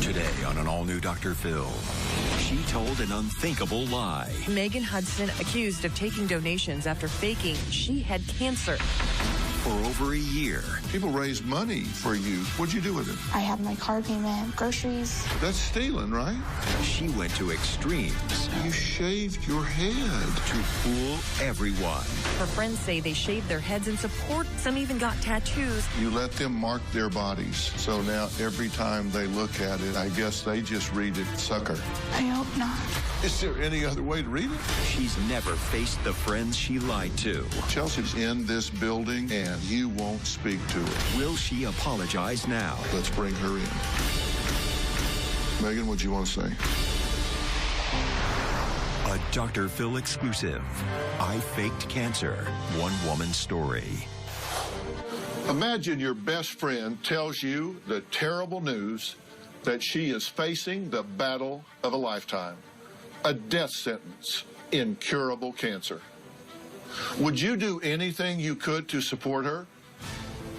Today on an all-new Dr. Phil, she told an unthinkable lie. Megan Hudson accused of taking donations after faking she had cancer. For over a year. People raised money for you. What'd you do with it? I had my car payment, groceries. That's stealing, right? She went to extremes. You shaved your head. To fool everyone. Her friends say they shaved their heads in support. Some even got tattoos. You let them mark their bodies. So now every time they look at it, I guess they just read it, sucker. I hope not. Is there any other way to read it? She's never faced the friends she lied to. Chelsea's in this building, and you won't speak to her. Will she apologize now? Let's bring her in. Megan, what do you want to say? A Dr. Phil exclusive. I faked cancer. One woman's story. Imagine your best friend tells you the terrible news that she is facing the battle of a lifetime. A death sentence, incurable cancer. Would you do anything you could to support her?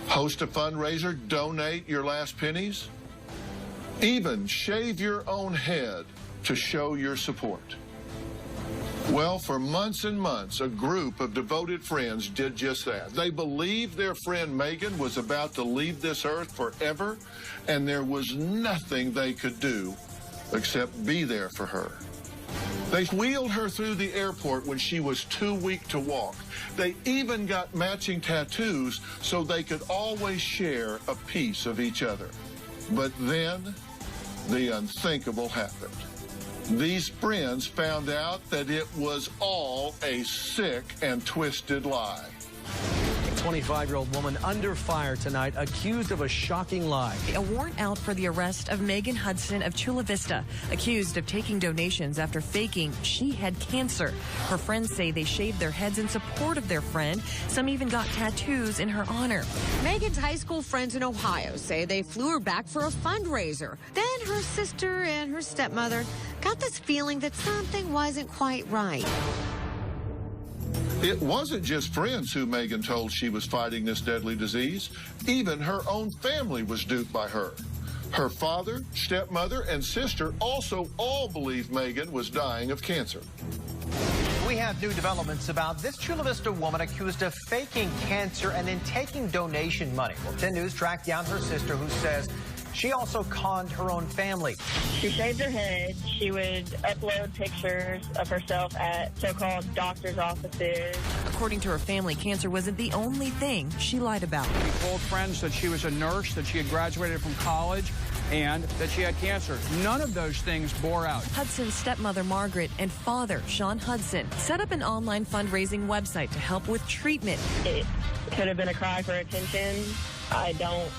Host a fundraiser, donate your last pennies? Even shave your own head to show your support? Well, for months and months, a group of devoted friends did just that. They believed their friend Megan was about to leave this earth forever, and there was nothing they could do except be there for her. They wheeled her through the airport when she was too weak to walk. They even got matching tattoos so they could always share a piece of each other. But then, the unthinkable happened. These friends found out that it was all a sick and twisted lie. A 25-year-old woman under fire tonight, accused of a shocking lie. A warrant out for the arrest of Megan Hudson of Chula Vista, accused of taking donations after faking she had cancer. Her friends say they shaved their heads in support of their friend. Some even got tattoos in her honor. Megan's high school friends in Ohio say they flew her back for a fundraiser. Then her sister and her stepmother got this feeling that something wasn't quite right. It wasn't just friends who Megan told she was fighting this deadly disease. Even her own family was duped by her. Her father, stepmother, and sister also all believed Megan was dying of cancer. We have new developments about this Chula Vista woman accused of faking cancer and then taking donation money. Well, 10 News tracked down her sister, who says she also conned her own family. She shaved her head. She would upload pictures of herself at so-called doctor's offices. According to her family, cancer wasn't the only thing she lied about. She told friends that she was a nurse, that she had graduated from college, and that she had cancer. None of those things bore out. Hudson's stepmother, Margaret, and father, Sean Hudson, set up an online fundraising website to help with treatment. It could have been a cry for attention. I don't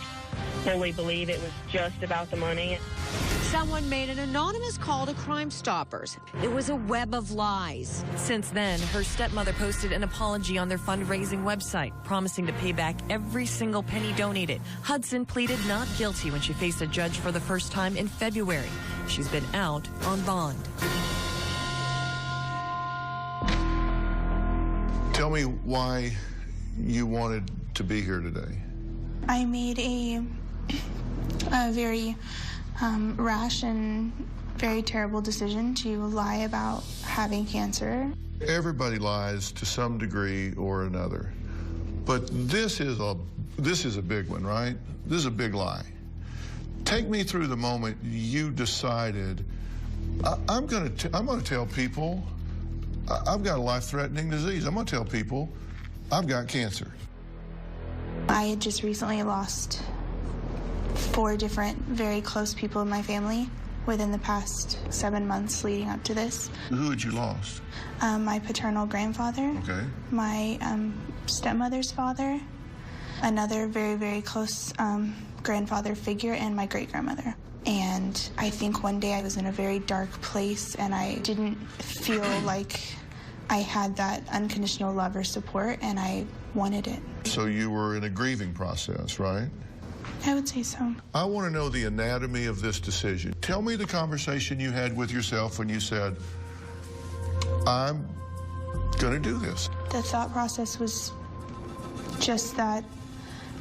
fully believe it was just about the money. Someone made an anonymous call to Crime Stoppers. It was a web of lies. Since then, her stepmother posted an apology on their fundraising website, promising to pay back every single penny donated. Hudson pleaded not guilty when she faced a judge for the first time in February. She's been out on bond. Tell me why you wanted to be here today. I made a very rash and very terrible decision to lie about having cancer. Everybody lies to some degree or another, but this is a big one, right? This is a big lie. Take me through the moment you decided, I'm going to tell people I've got a life-threatening disease. I'm going to tell people I've got cancer. I had just recently lost 4 different very close people in my family within the past 7 months leading up to this. Who had you lost? My paternal grandfather, okay, my stepmother's father, another very, very close grandfather figure, and my great-grandmother. And I think one day I was in a very dark place and I didn't feel like I had that unconditional love or support, and I wanted it. So you were in a grieving process, right? I would say so. I want to know the anatomy of this decision. Tell me the conversation you had with yourself when you said, I'm going to do this. The thought process was just that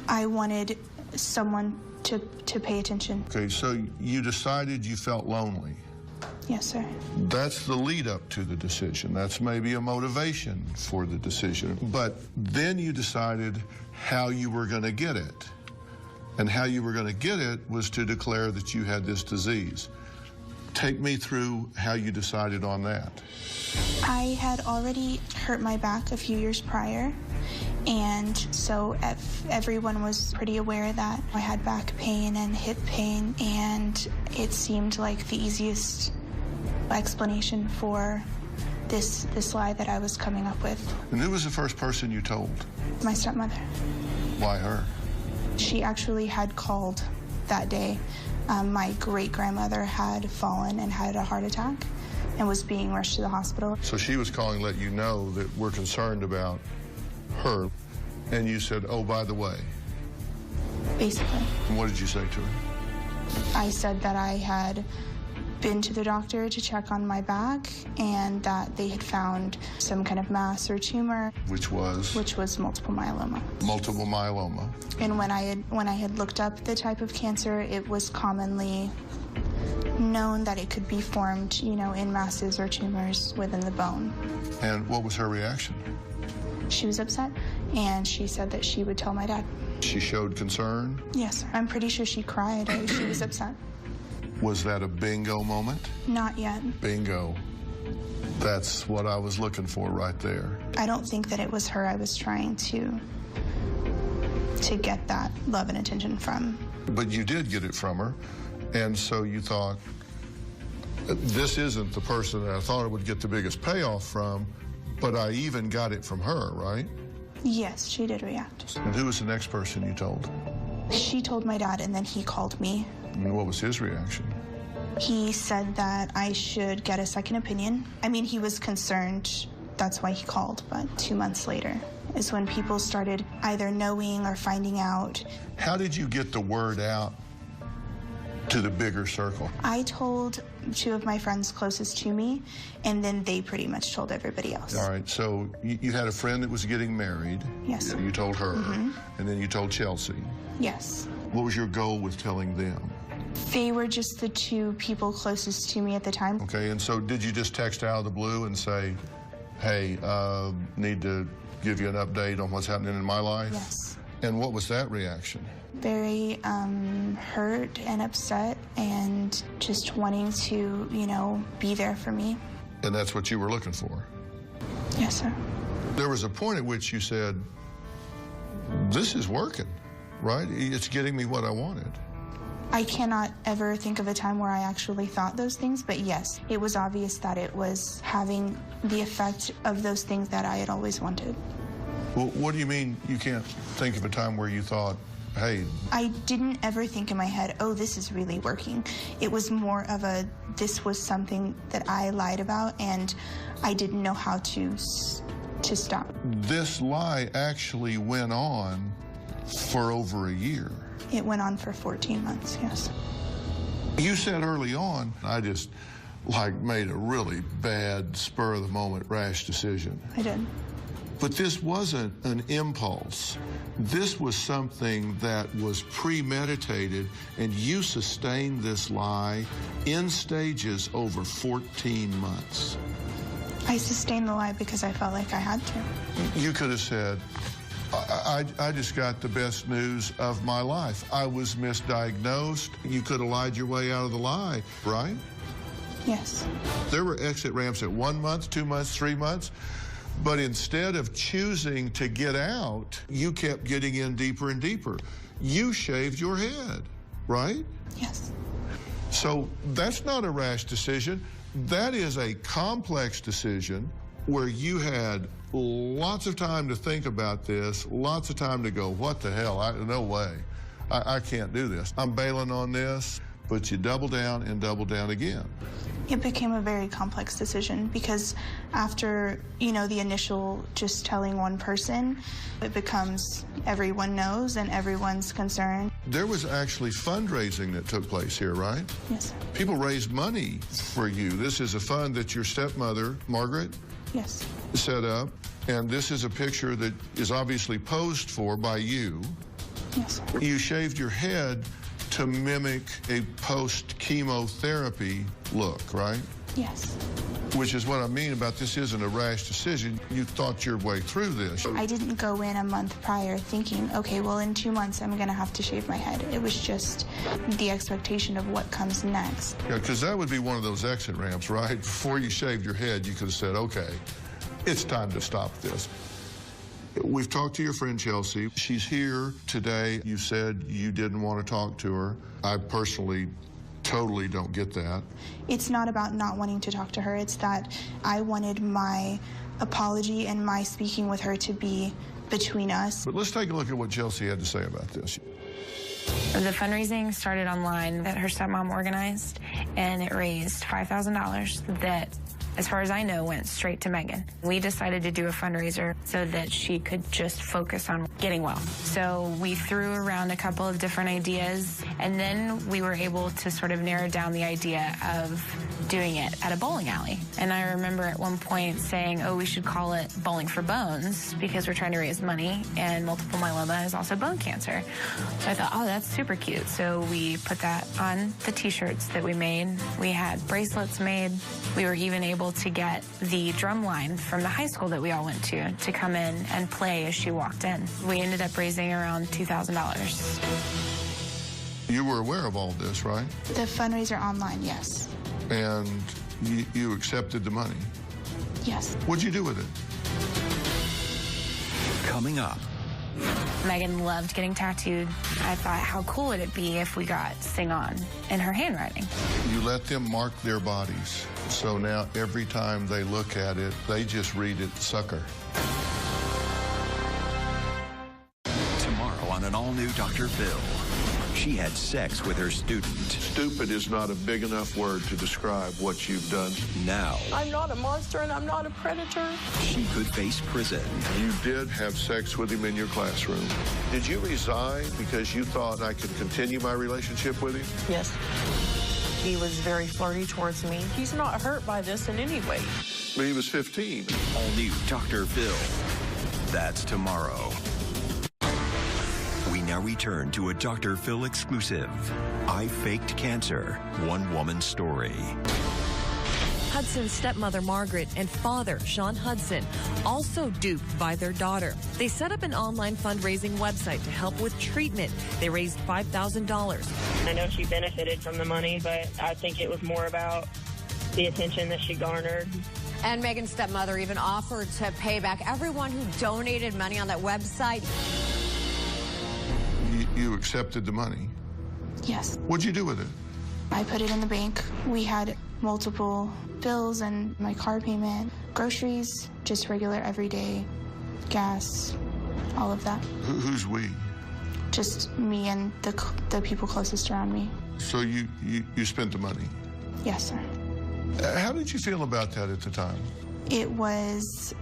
I wanted someone to pay attention. Okay, so you decided you felt lonely. Yes, sir. That's the lead up to the decision. That's maybe a motivation for the decision. But then you decided how you were going to get it. And how you were going to get it was to declare that you had this disease. Take me through how you decided on that. I had already hurt my back a few years prior, and so everyone was pretty aware that I had back pain and hip pain, and it seemed like the easiest explanation for this lie that I was coming up with. And who was the first person you told? My stepmother. Why her? She actually had called that day. My great-grandmother had fallen and had a heart attack and was being rushed to the hospital. So she was calling to let you know that we're concerned about her, and you said, oh, by the way. Basically. And what did you say to her? I said that I had been to the doctor to check on my back and that they had found some kind of mass or tumor. Which was? Which was multiple myeloma. Multiple myeloma. And when I had looked up the type of cancer, it was commonly known that it could be formed, you know, in masses or tumors within the bone. And what was her reaction? She was upset, and she said that she would tell my dad. She showed concern? Yes, sir. I'm pretty sure she cried. She was upset. Was that a bingo moment? Not yet. Bingo. That's what I was looking for right there. I don't think that it was her I was trying to get that love and attention from. But you did get it from her, and so you thought, this isn't the person that I thought I would get the biggest payoff from, but I even got it from her, right? Yes, she did react. And who was the next person you told? She told my dad, and then he called me. And what was his reaction? He said that I should get a second opinion. I mean, he was concerned. That's why he called. But 2 months later is when people started either knowing or finding out. How did you get the word out to the bigger circle? I told 2 of my friends closest to me, and then they pretty much told everybody else. All right, so you had a friend that was getting married. Yes, sir. You told her, and then you told Chelsea. Yes. What was your goal with telling them? They were just the 2 people closest to me at the time. Okay, and so did you just text out of the blue and say, hey, need to give you an update on what's happening in my life? Yes. And what was that reaction? Very hurt and upset and just wanting to, you know, be there for me. And that's what you were looking for? Yes, sir. There was a point at which you said, this is working, right? It's getting me what I wanted. I cannot ever think of a time where I actually thought those things, but yes, it was obvious that it was having the effect of those things that I had always wanted. Well, what do you mean you can't think of a time where you thought, hey... I didn't ever think in my head, oh, this is really working. It was more of a, this was something that I lied about, and I didn't know how to stop. This lie actually went on for over a year. It went on for 14 months, yes. You said early on, I just, made a really bad, spur-of-the-moment, rash decision. I did. But this wasn't an impulse. This was something that was premeditated, and you sustained this lie in stages over 14 months. I sustained the lie because I felt like I had to. You could have said, I just got the best news of my life. I was misdiagnosed. You could have lied your way out of the lie, right? Yes. There were exit ramps at 1 month, 2 months, 3 months. But instead of choosing to get out, you kept getting in deeper and deeper. You shaved your head, right? Yes. So that's not a rash decision. That is a complex decision where you had lots of time to think about this, lots of time to go, what the hell, no way. I can't do this. I'm bailing on this, but you double down and double down again. It became a very complex decision because after, you know, the initial just telling one person, it becomes everyone knows and everyone's concerned. There was actually fundraising that took place here, right? Yes, sir. People raised money for you. This is a fund that your stepmother, Margaret, yes, set up, and this is a picture that is obviously posed for by you. Yes, sir. You shaved your head to mimic a post-chemotherapy look, right? Yes. Which is what I mean about this isn't a rash decision. You thought your way through this. I didn't go in a month prior thinking, okay, well, in 2 months, I'm going to have to shave my head. It was just the expectation of what comes next. Yeah, because that would be one of those exit ramps, right? Before you shaved your head, you could have said, okay, it's time to stop this. We've talked to your friend Chelsea. She's here today. You said you didn't want to talk to her. I personally totally don't get that. It's not about not wanting to talk to her. It's that I wanted my apology and my speaking with her to be between us. But let's take a look at what Chelsea had to say about this. The fundraising started online that her stepmom organized, and it raised $5,000 that, as far as I know, went straight to Megan. We decided to do a fundraiser so that she could just focus on getting well. So we threw around a couple of different ideas, and then we were able to sort of narrow down the idea of doing it at a bowling alley. And I remember at one point saying, oh, we should call it Bowling for Bones because we're trying to raise money, and multiple myeloma is also bone cancer. So I thought, oh, that's super cute. So we put that on the T-shirts that we made. We had bracelets made. We were even able to get the drum line from the high school that we all went to come in and play as she walked in. We ended up raising around $2,000. You were aware of all this, right? The fundraiser online, yes. And you accepted the money? Yes. What'd you do with it? Coming up. Megan loved getting tattooed. I thought, how cool would it be if we got Sing On in her handwriting? You let them mark their bodies. So now every time they look at it, they just read it, sucker. Tomorrow on an all-new Dr. Phil. She had sex with her student. Stupid is not a big enough word to describe what you've done. Now, I'm not a monster and I'm not a predator. she could face prison. You did have sex with him in your classroom. Did you resign because you thought I could continue my relationship with him? Yes. He was very flirty towards me. He's not hurt by this in any way. But he was 15. All-new Dr. Phil. That's tomorrow. We now return to a Dr. Phil exclusive. I Faked Cancer, one woman's story. Hudson's stepmother, Margaret, and father, Sean Hudson, also duped by their daughter. They set up an online fundraising website to help with treatment. They raised $5,000. I know she benefited from the money, but I think it was more about the attention that she garnered. And Megan's stepmother even offered to pay back everyone who donated money on that website. You accepted the money? Yes. What'd you do with it? I put it in the bank. We had multiple bills and my car payment, groceries, just regular everyday gas, all of that. Who's we? Just me and the people closest around me. So you spent the money? Yes, sir. How did you feel about that at the time? It was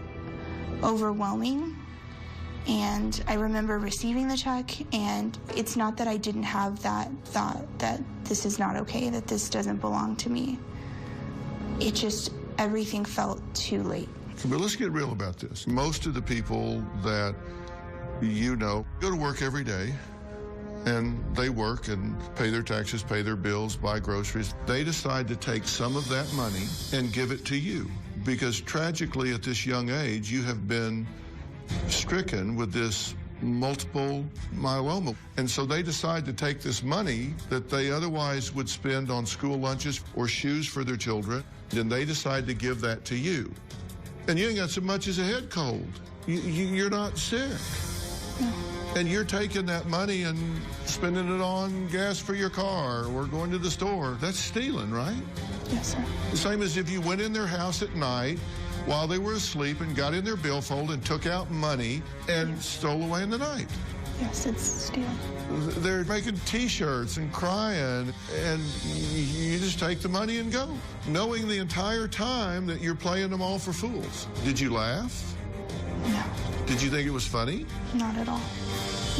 overwhelming. And I remember receiving the check, and it's not that I didn't have that thought that this is not okay, that this doesn't belong to me. It just, everything felt too late. But let's get real about this. Most of the people that you know go to work every day, and they work and pay their taxes, pay their bills, buy groceries. They decide to take some of that money and give it to you, because tragically at this young age, you have been stricken with this multiple myeloma. And so they decide to take this money that they otherwise would spend on school lunches or shoes for their children, and they decide to give that to you. And you ain't got so much as a head cold. You're not sick. No. And you're taking that money and spending it on gas for your car or going to the store. That's stealing, right? Yes, sir. The same as if you went in their house at night while they were asleep and got in their billfold and took out money and stole away in the night. Yes, it's stealing. They're making T-shirts and crying, and you just take the money and go, knowing the entire time that you're playing them all for fools. Did you laugh? No. Did you think it was funny? Not at all.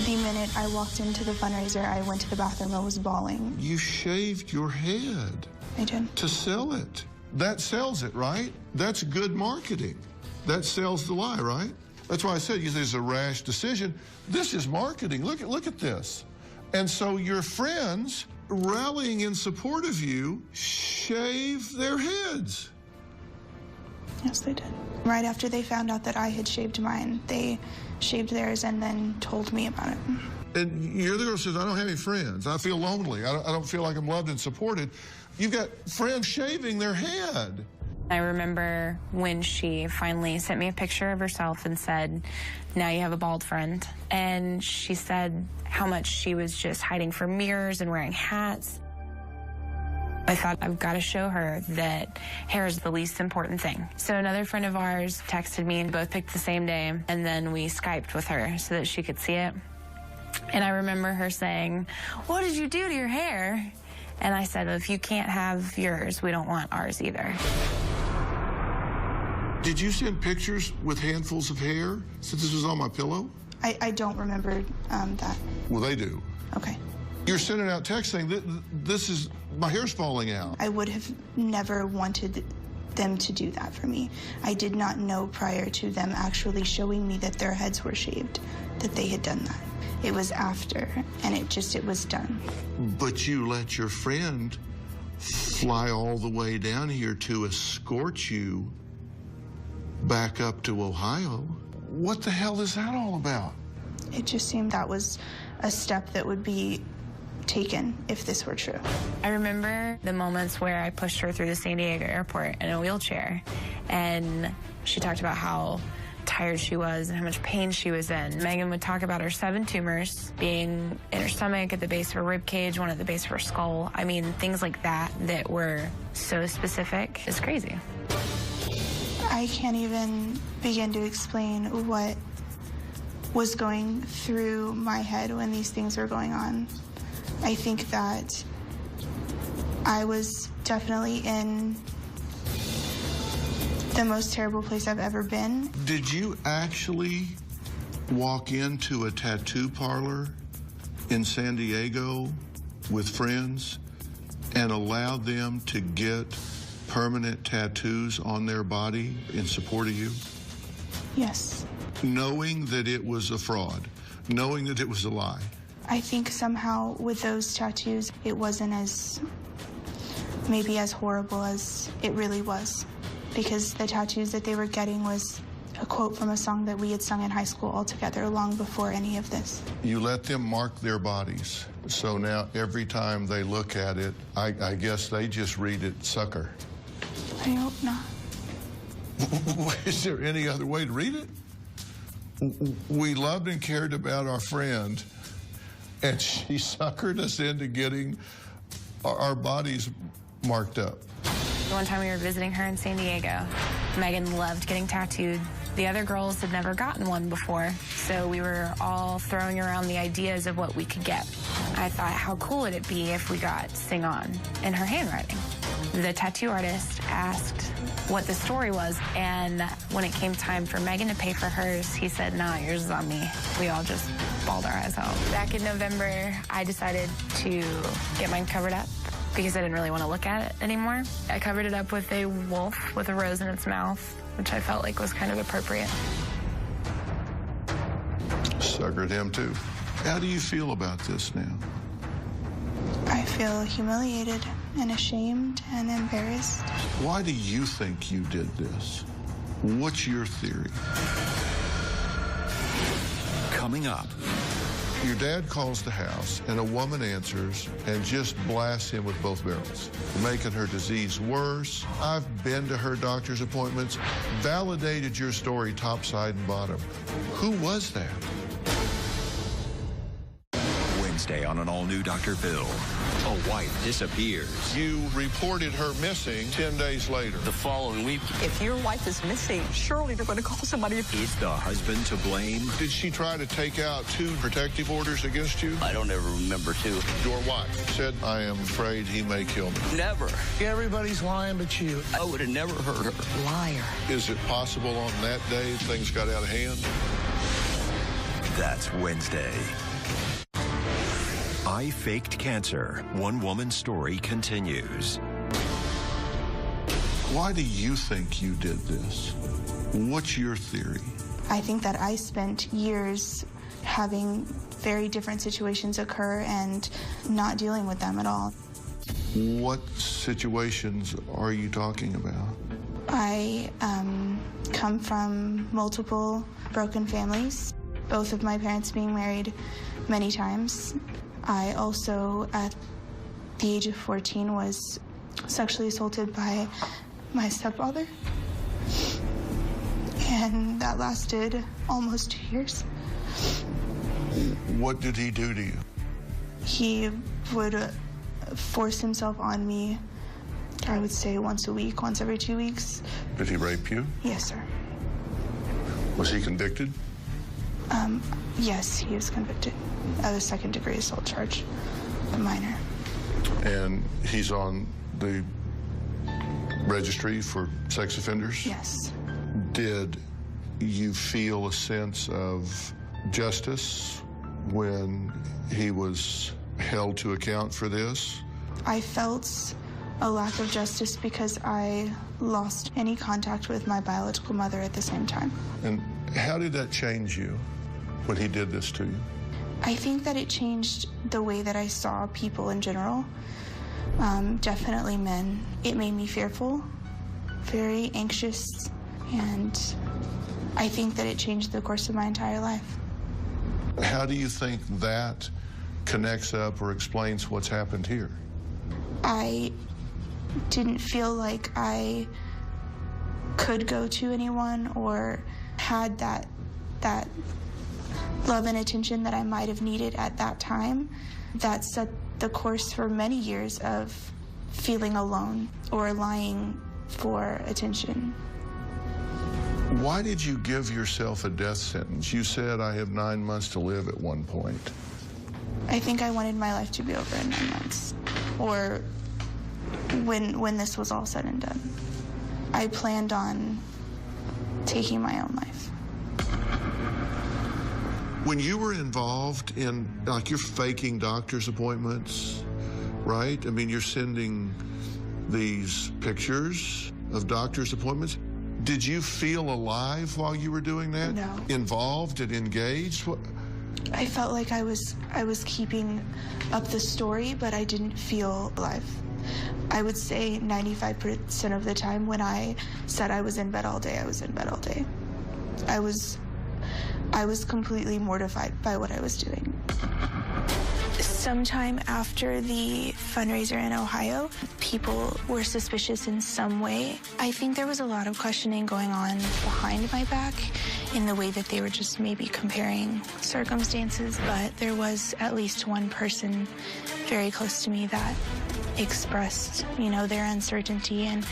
The minute I walked into the fundraiser, I went to the bathroom. I was bawling. You shaved your head. I did. To sell it. That sells it, right? That's good marketing. That sells the lie, right? That's why I said there's a rash decision. This is marketing. Look at this. And so your friends, rallying in support of you, shave their heads. Yes, they did. Right after they found out that I had shaved mine, they shaved theirs and then told me about it. And you're the girl who says, I don't have any friends. I feel lonely. I don't feel like I'm loved and supported. You've got friends shaving their head. I remember when she finally sent me a picture of herself and said, now you have a bald friend. And she said how much she was just hiding from mirrors and wearing hats. I thought, I've got to show her that hair is the least important thing. So another friend of ours texted me and both picked the same day, and then we Skyped with her so that she could see it. And I remember her saying, what did you do to your hair? And I said, well, if you can't have yours, we don't want ours either. Did you send pictures with handfuls of hair since this was on my pillow? I don't remember that. Well, they do. Okay. You're sending out text saying, this is, my hair's falling out. I would have never wanted them to do that for me. I did not know prior to them actually showing me that their heads were shaved, that they had done that. It was after, and it was done. But you let your friend fly all the way down here to escort you back up to Ohio. What the hell is that all about? It just seemed that was a step that would be taken if this were true. I remember the moments where I pushed her through the San Diego airport in a wheelchair, and she talked about how tired she was and how much pain she was in. Megan would talk about her 7 tumors being in her stomach, at the base of her rib cage, one at the base of her skull. I mean, things like that that were so specific. It's crazy. I can't even begin to explain what was going through my head when these things were going on. I think that I was definitely in the most terrible place I've ever been. Did you actually walk into a tattoo parlor in San Diego with friends and allow them to get permanent tattoos on their body in support of you? Yes. Knowing that it was a fraud, knowing that it was a lie? I think somehow with those tattoos, it wasn't maybe as horrible as it really was, because the tattoos that they were getting was a quote from a song that we had sung in high school all together long before any of this. You let them mark their bodies, so now every time they look at it, I guess they just read it sucker. I hope not. Is there any other way to read it? We loved and cared about our friend, and she suckered us into getting our bodies marked up. One time we were visiting her in San Diego. Megan loved getting tattooed. The other girls had never gotten one before, so we were all throwing around the ideas of what we could get. I thought, how cool would it be if we got Sing On in her handwriting? The tattoo artist asked what the story was, and when it came time for Megan to pay for hers, he said, nah, yours is on me. We all just bawled our eyes out. Back in November, I decided to get mine covered up because I didn't really want to look at it anymore. I covered it up with a wolf with a rose in its mouth, which I felt like was kind of appropriate. Suckered him too. How do you feel about this now? I feel humiliated and ashamed and embarrassed. Why do you think you did this? What's your theory? Coming up. Your dad calls the house, and a woman answers and just blasts him with both barrels, making her disease worse. I've been to her doctor's appointments, validated your story top, side, and bottom. Who was that? Wednesday on an all-new Dr. Phil. A wife disappears. You reported her missing 10 days later. The following week. If your wife is missing, surely they're going to call somebody. Is the husband to blame? Did she try to take out 2 protective orders against you? I don't ever remember 2. Your wife said, I am afraid he may kill me. Never. Everybody's lying but you. I would have never hurt her. Liar. Is it possible on that day things got out of hand? That's Wednesday. I faked cancer. One woman's story continues. Why do you think you did this? What's your theory? I think that I spent years having very different situations occur and not dealing with them at all. What situations are you talking about? I come from multiple broken families, both of my parents being married many times. I also, at the age of 14, was sexually assaulted by my stepfather, and that lasted almost 2 years. What did he do to you? He would force himself on me, I would say once a week, once every 2 weeks. Did he rape you? Yes, sir. Was he convicted? Yes, he was convicted of a second-degree assault charge, a minor. And he's on the registry for sex offenders? Yes. Did you feel a sense of justice when he was held to account for this? I felt a lack of justice because I lost any contact with my biological mother at the same time. And how did that change you when he did this to you? I think that it changed the way that I saw people in general, definitely men. It made me fearful, very anxious, and I think that it changed the course of my entire life. How do you think that connects up or explains what's happened here? I didn't feel like I could go to anyone or had that love and attention that I might have needed at that time. That set the course for many years of feeling alone or lying for attention. Why did you give yourself a death sentence? You said, I have 9 months to live at one point. I think I wanted my life to be over in 9 months, or when this was all said and done. I planned on taking my own life. When you were involved in, like, you're faking doctor's appointments, right? I mean, you're sending these pictures of doctor's appointments. Did you feel alive while you were doing that? No. Involved and engaged? What? I felt like I was keeping up the story, but I didn't feel alive. I would say 95% of the time when I said I was in bed all day, I was in bed all day. I was completely mortified by what I was doing. Sometime after the fundraiser in Ohio, people were suspicious in some way. I think there was a lot of questioning going on behind my back in the way that they were just maybe comparing circumstances, but there was at least one person very close to me that expressed, their uncertainty. And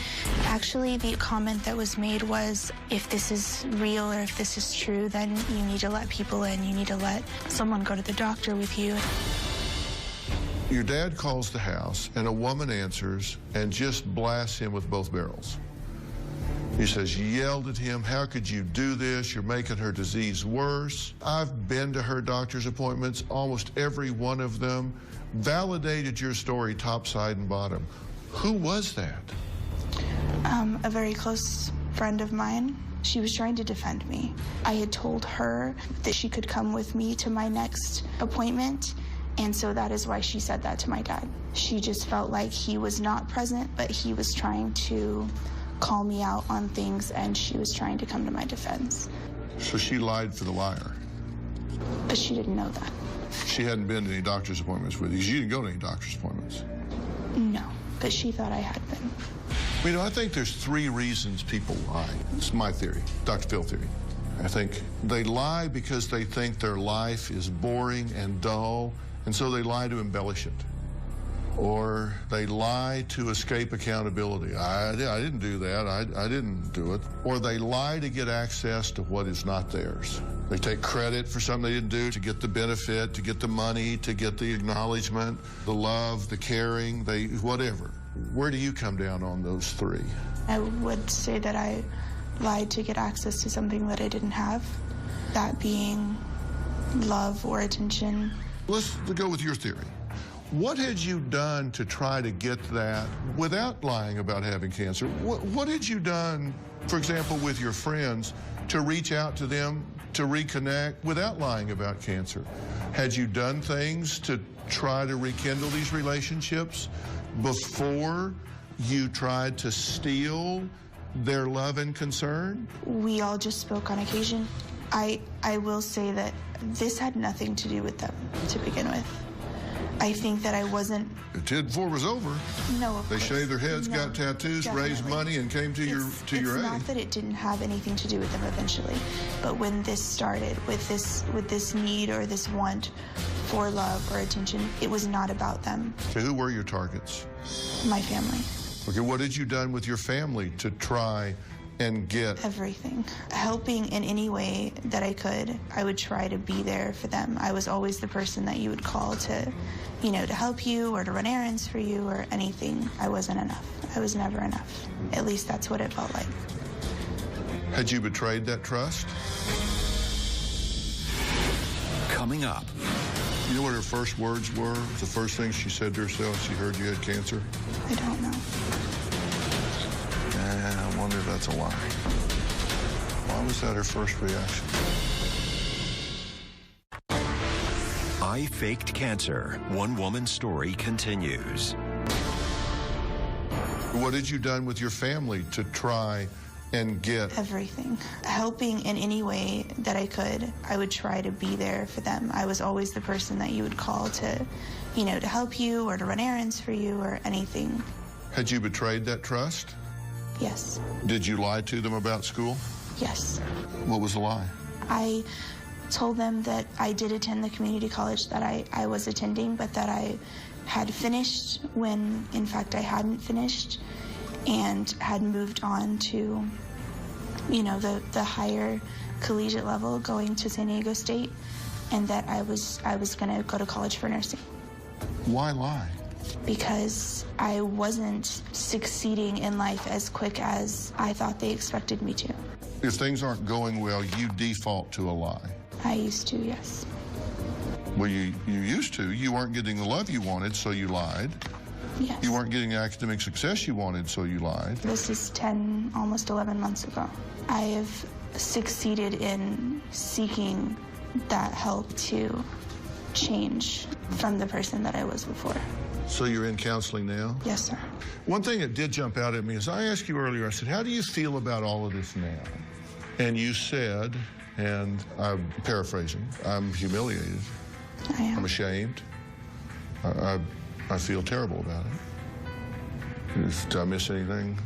actually the comment that was made was, if this is real or if this is true, then you need to let people in. You need to let someone go to the doctor with you. Your dad calls the house, and a woman answers and just blasts him with both barrels. He says, you yelled at him, how could you do this? You're making her disease worse. I've been to her doctor's appointments, almost every one of them, validated your story top, side, and bottom. Who was that? A very close friend of mine. She was trying to defend me. I had told her that she could come with me to my next appointment, and so that is why she said that to my dad. She just felt like he was not present, but he was trying to call me out on things, and she was trying to come to my defense. So she lied for the liar? But she didn't know that. She hadn't been to any doctor's appointments with you. She didn't go to any doctor's appointments? No, but she thought I had been. I think there's 3 reasons people lie. It's my theory, Dr. Phil theory. I think they lie because they think their life is boring and dull, and so they lie to embellish it. Or they lie to escape accountability. I didn't do that. I didn't do it. Or they lie to get access to what is not theirs. They take credit for something they didn't do to get the benefit, to get the money, to get the acknowledgement, the love, the caring, whatever. Where do you come down on those 3? I would say that I lied to get access to something that I didn't have, that being love or attention. Let's go with your theory. What had you done to try to get that without lying about having cancer? What had you done, for example, with your friends to reach out to them to reconnect without lying about cancer? Had you done things to try to rekindle these relationships before you tried to steal their love and concern? We all just spoke on occasion. I will say that this had nothing to do with them to begin with. I think that I wasn't... It did before it was over. No, of They course. shed their heads, No, got tattoos, definitely. raised money, and came to your It's aid. not that it didn't have anything to do with them eventually, but when this started, with this need or this want for love or attention, it was not about them. Okay, who were your targets? My family. Okay, what had you done with your family to try and get? Everything. Helping in any way that I could, I would try to be there for them. I was always the person that you would call to, to help you or to run errands for you or anything. I wasn't enough. I was never enough. At least that's what it felt like. Had you betrayed that trust? Coming up. You know what her first words were? The first thing she said to herself, she heard you had cancer? I don't know. I wonder if that's a lie. Why was that her first reaction? I faked cancer. One woman's story continues. What had you done with your family to try and get? Everything. Helping in any way that I could, I would try to be there for them. I was always the person that you would call to, to help you or to run errands for you or anything. Had you betrayed that trust? Yes. Did you lie to them about school? Yes. What was the lie? I told them that I did attend the community college that I was attending, but that I had finished when, in fact, I hadn't finished and had moved on to, the higher collegiate level, going to San Diego State, and that I was going to go to college for nursing. Why lie? Because I wasn't succeeding in life as quick as I thought they expected me to. If things aren't going well, you default to a lie. I used to, yes. Well, you used to. You weren't getting the love you wanted, so you lied. Yes. You weren't getting the academic success you wanted, so you lied. This is 10, almost 11 months ago. I have succeeded in seeking that help to change from the person that I was before. So you're in counseling now? Yes, sir. One thing that did jump out at me is I asked you earlier, I said, how do you feel about all of this now? And you said, and I'm paraphrasing, I'm humiliated. I am. I'm ashamed. I feel terrible about it. Did I miss anything?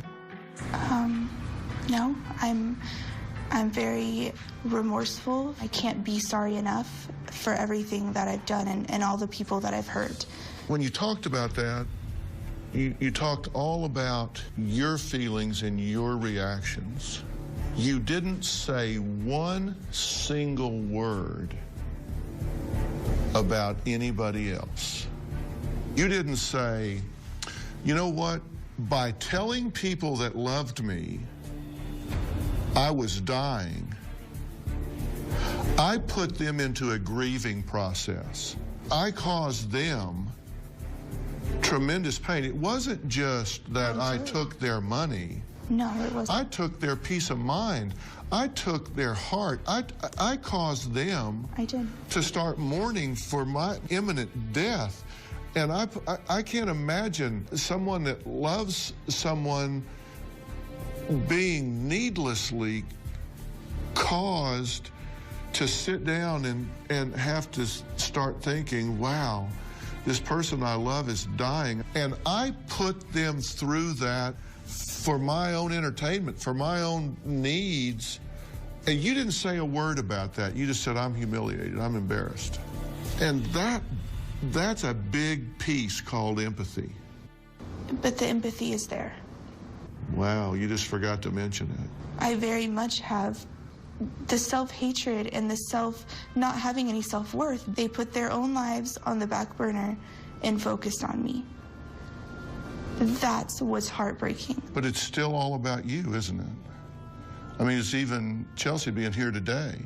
No, I'm very remorseful. I can't be sorry enough for everything that I've done and all the people that I've hurt. When you talked about that, you talked all about your feelings and your reactions. You didn't say one single word about anybody else. You didn't say, you know what, by telling people that loved me I was dying, I put them into a grieving process. I caused them tremendous pain. It wasn't just that I took their money. No, it wasn't. I took their peace of mind. I took their heart. I caused them to start mourning for my imminent death. And I can't imagine someone that loves someone being needlessly caused to sit down and have to start thinking, wow, this person I love is dying. And I put them through that for my own entertainment, for my own needs. And you didn't say a word about that. You just said, I'm humiliated, I'm embarrassed. And that's a big piece called empathy. But the empathy is there. Wow, you just forgot to mention it. I very much have the self-hatred and the not having any self-worth. They put their own lives on the back burner and focused on me. That's what's heartbreaking. But it's still all about you, isn't it? I mean, it's even Chelsea being here today.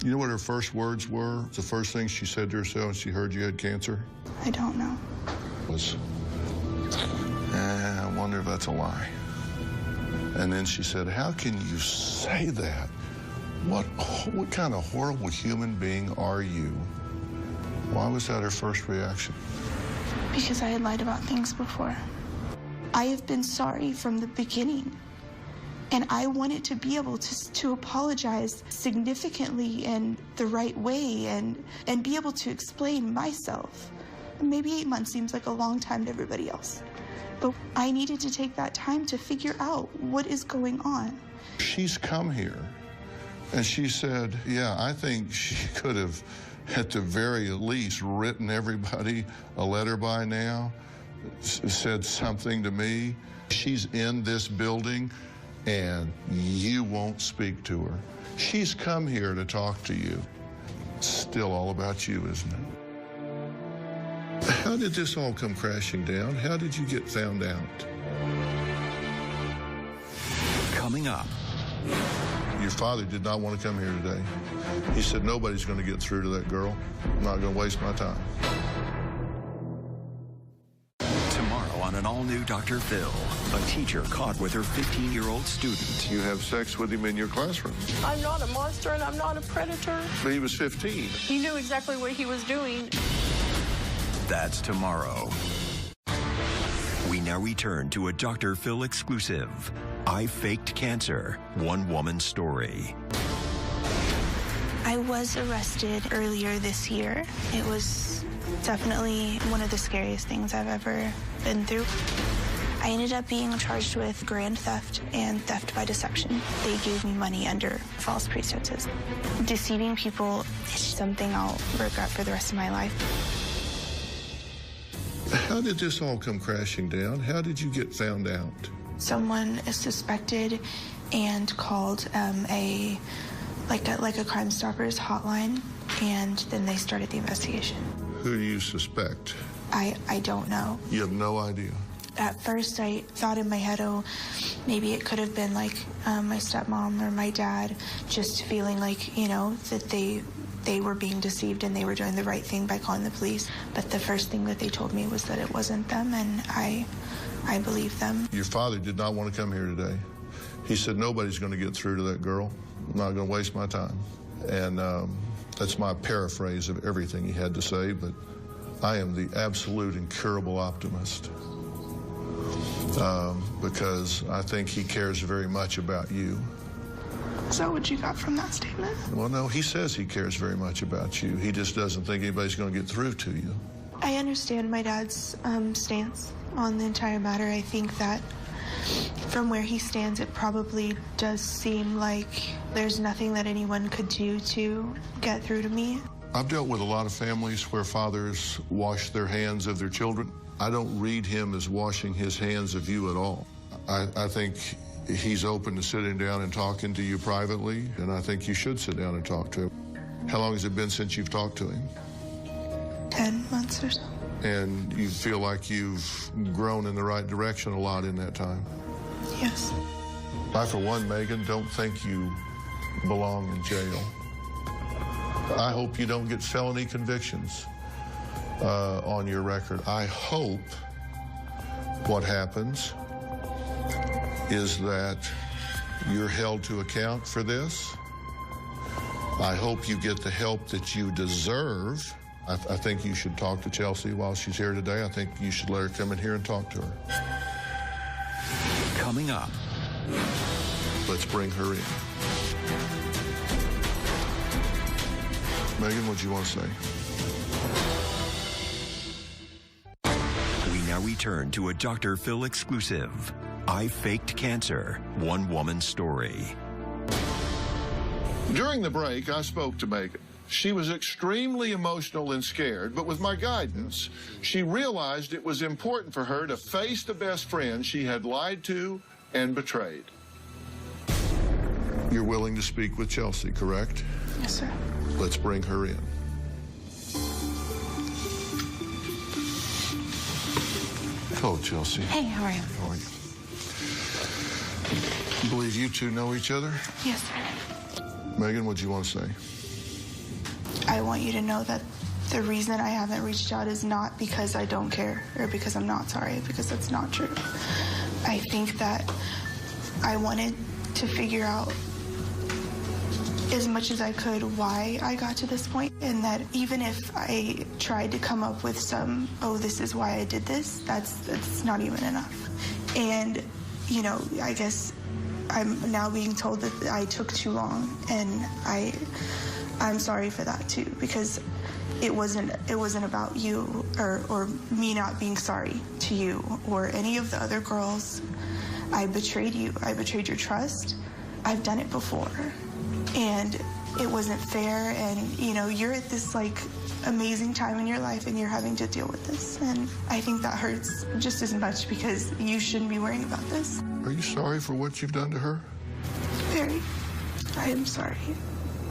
You know what her first words were? The first thing she said to herself when she heard you had cancer? I don't know. Was, I wonder if that's a lie. And then she said, how can you say that What kind of horrible human being are you? Why was that her first reaction? Because I had lied about things before. I have been sorry from the beginning. And I wanted to be able to apologize significantly and the right way and be able to explain myself. Maybe 8 months seems like a long time to everybody else. But I needed to take that time to figure out what is going on. She's come here and she said, yeah, I think she could have at the very least written everybody a letter by now, said something to me. She's in this building and you won't speak to her. She's come here to talk to you. It's still all about you, isn't it? How did this all come crashing down? How did you get found out? Coming up. Your father did not want to come here today. He said, nobody's going to get through to that girl. I'm not going to waste my time. Tomorrow on an all-new Dr. Phil, a teacher caught with her 15-year-old student. You have sex with him in your classroom. I'm not a monster and I'm not a predator. But he was 15. He knew exactly what he was doing. That's tomorrow. We now return to a Dr. Phil exclusive. I Faked Cancer, one woman's story. I was arrested earlier this year. It was definitely one of the scariest things I've ever been through. I ended up being charged with grand theft and theft by deception. They gave me money under false pretenses. Deceiving people is something I'll regret for the rest of my life. How did this all come crashing down? How did you get found out? Someone is suspected and called a Crime Stoppers hotline, and then they started the investigation. Who do you suspect? I don't know. You have no idea? At first, I thought in my head, oh, maybe it could have been like my stepmom or my dad, just feeling like, you know, that they were being deceived and they were doing the right thing by calling the police. But the first thing that they told me was that it wasn't them, and I believed them. Your father did not want to come here today. He said, nobody's going to get through to that girl. I'm not going to waste my time. And that's my paraphrase of everything he had to say, but I am the absolute incurable optimist. Because I think he cares very much about you. Is that what you got from that statement? Well, no, he says he cares very much about you. He just doesn't think anybody's going to get through to you. I understand my dad's stance on the entire matter. I think that from where he stands, it probably does seem like there's nothing that anyone could do to get through to me. I've dealt with a lot of families where fathers wash their hands of their children. I don't read him as washing his hands of you at all. I think he's open to sitting down and talking to you privately, and I think you should sit down and talk to him. How long has it been since you've talked to him? 10 months or so. And you feel like you've grown in the right direction a lot in that time? Yes. I, for one, Megan, don't think you belong in jail. I hope you don't get felony convictions on your record. I hope what happens is that you're held to account for this. I hope you get the help that you deserve. I think you should talk to Chelsea while she's here today. I think you should let her come in here and talk to her. Coming up. Let's bring her in. Megan, what do you want to say? We now return to a Dr. Phil exclusive. I Faked Cancer, one woman's story. During the break, I spoke to Megan. She was extremely emotional and scared, but with my guidance, she realized it was important for her to face the best friend she had lied to and betrayed. You're willing to speak with Chelsea, correct? Yes, sir. Let's bring her in. Hello, Chelsea. Hey, how are you? How are you? I believe you two know each other? Yes, sir. Megan, what do you want to say? I want you to know that the reason I haven't reached out is not because I don't care or because I'm not sorry, because that's not true. I think that I wanted to figure out as much as I could why I got to this point, and that even if I tried to come up with some, oh, this is why I did this, that's not even enough. And, you know, I guess I'm now being told that I took too long, and I'm sorry for that too, because it wasn't about you or me not being sorry to you or any of the other girls. I betrayed you. I betrayed your trust. I've done it before, and it wasn't fair. And you know, you're at this like amazing time in your life, and you're having to deal with this. And I think that hurts just as much, because you shouldn't be worrying about this. Are you sorry for what you've done to her? Very. I am sorry.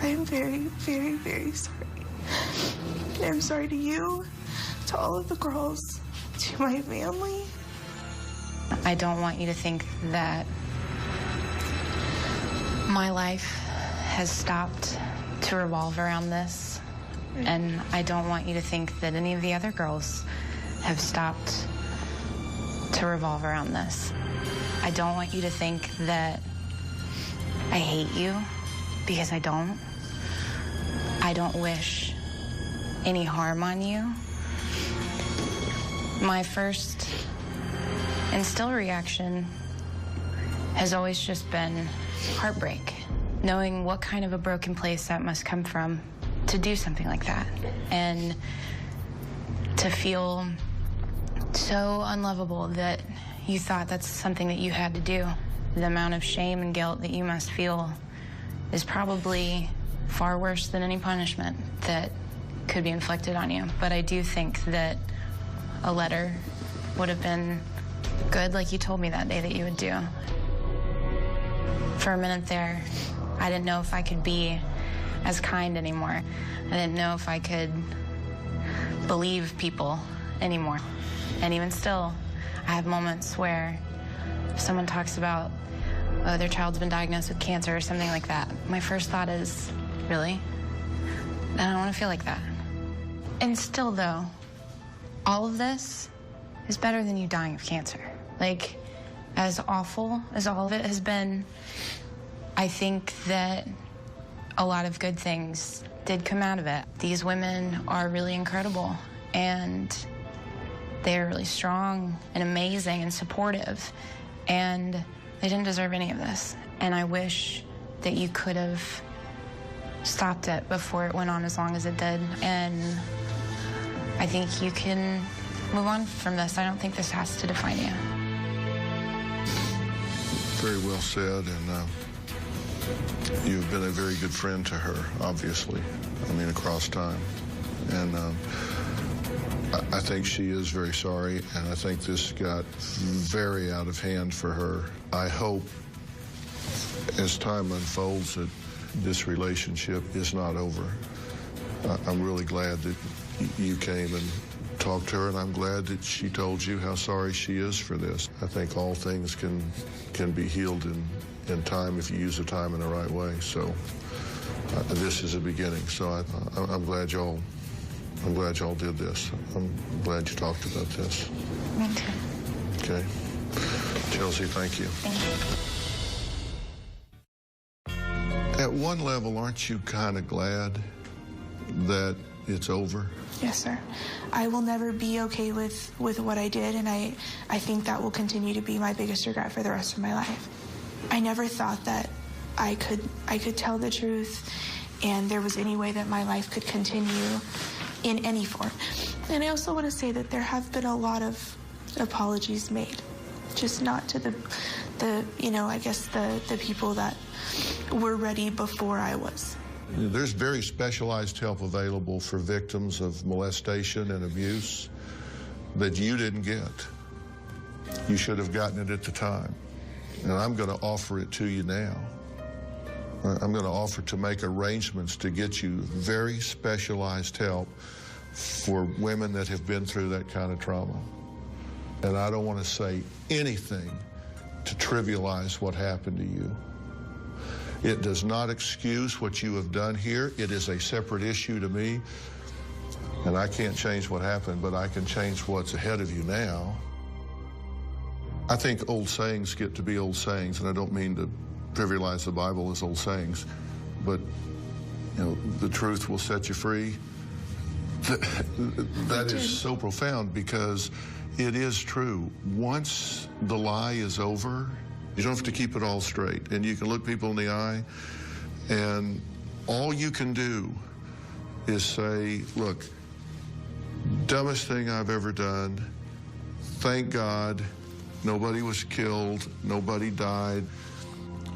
I am very, very, very sorry. I'm sorry to you, to all of the girls, to my family. I don't want you to think that my life has stopped to revolve around this. And I don't want you to think that any of the other girls have stopped to revolve around this. I don't want you to think that I hate you, because I don't. I don't wish any harm on you. My first and still reaction has always just been heartbreak, knowing what kind of a broken place that must come from to do something like that, and to feel so unlovable that you thought that's something that you had to do. The amount of shame and guilt that you must feel is probably far worse than any punishment that could be inflicted on you. But I do think that a letter would have been good, like you told me that day that you would do. For a minute there, I didn't know if I could be as kind anymore. I didn't know if I could believe people anymore. And even still, I have moments where if someone talks about, oh, their child's been diagnosed with cancer or something like that, my first thought is, really? I don't want to feel like that. And still, though, all of this is better than you dying of cancer. Like, as awful as all of it has been, I think that a lot of good things did come out of it. These women are really incredible, and they're really strong and amazing and supportive, and they didn't deserve any of this. And I wish that you could have stopped it before it went on as long as it did. And I think you can move on from this. I don't think this has to define you. Very well said, and you've been a very good friend to her, obviously. I mean, across time. And I think she is very sorry, and I think this got very out of hand for her. I hope, as time unfolds, that this relationship is not over. I'm really glad that you came and talked to her, and I'm glad that she told you how sorry she is for this. I think all things can be healed in time if you use the time in the right way. So this is a beginning. So I'm glad y'all did this. I'm glad you talked about this. Me too. Okay. Chelsea, thank you. Thank you. At one level, aren't you kind of glad that it's over? Yes, sir. I will never be okay with what I did, and I think that will continue to be my biggest regret for the rest of my life. I never thought that I could tell the truth, and there was any way that my life could continue in any form. And I also want to say that there have been a lot of apologies made, just not to the I guess the people that were ready before I was. There's very specialized help available for victims of molestation and abuse that you didn't get. You should have gotten it at the time. And I'm going to offer it to you now. I'm going to offer to make arrangements to get you very specialized help for women that have been through that kind of trauma. And I don't want to say anything to trivialize what happened to you. It does not excuse what you have done here. It is a separate issue to me, and I can't change what happened, but I can change what's ahead of you now. I think old sayings get to be old sayings, and I don't mean to trivialize the Bible as old sayings, but the truth will set you free. That is so profound because it is true. Once the lie is over, you don't have to keep it all straight. And you can look people in the eye, and all you can do is say, look, dumbest thing I've ever done. Thank God nobody was killed, nobody died.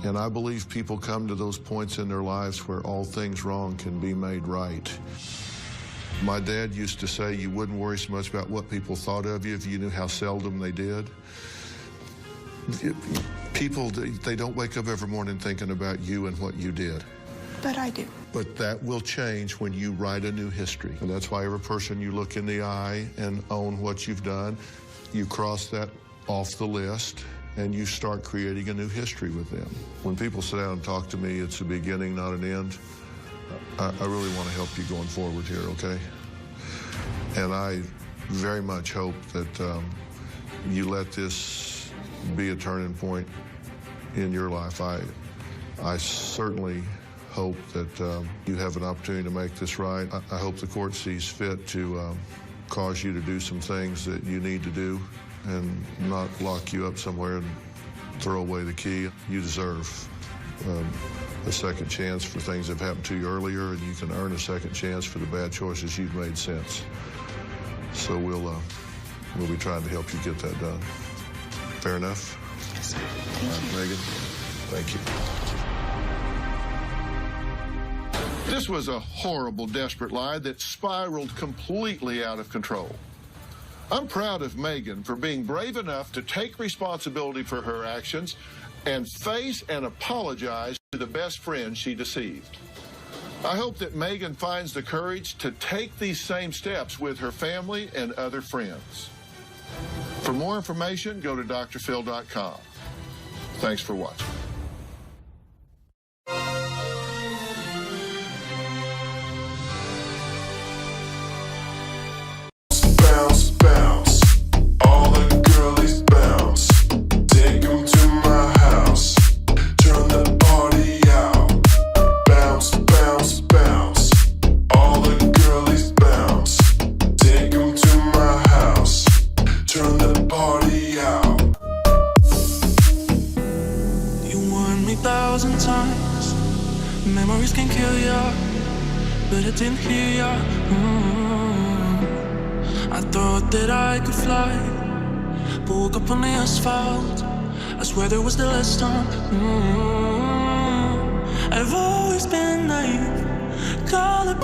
And I believe people come to those points in their lives where all things wrong can be made right. My dad used to say you wouldn't worry so much about what people thought of you if you knew how seldom they did. People, they don't wake up every morning thinking about you and what you did. But I do. But that will change when you write a new history. And that's why every person you look in the eye and own what you've done, you cross that off the list and you start creating a new history with them. When people sit down and talk to me, it's a beginning, not an end. I really want to help you going forward here, okay? And I very much hope that you let this be a turning point in your life. I certainly hope that you have an opportunity to make this right. I hope the court sees fit to cause you to do some things that you need to do and not lock you up somewhere and throw away the key. You deserve a second chance for things that have happened to you earlier, and you can earn a second chance for the bad choices you've made since. So we'll be trying to help you get that done. Fair enough? Yes, sir. Thank you. Megan, thank you. This was a horrible, desperate lie that spiraled completely out of control. I'm proud of Megan for being brave enough to take responsibility for her actions and face and apologize to the best friend she deceived. I hope that Megan finds the courage to take these same steps with her family and other friends. For more information, go to drphil.com. Thanks for watching. Bounce, bounce, all the girlies bounce. Take 'em to my house, turn the party out. Bounce, bounce, bounce, all the girlies bounce. Take 'em to my house, turn the party out. You warned me 1,000 times, memories can kill ya, but I didn't hear ya. I thought that I could fly, but woke up on the asphalt. I swear there was the last time. I've always been naive, call it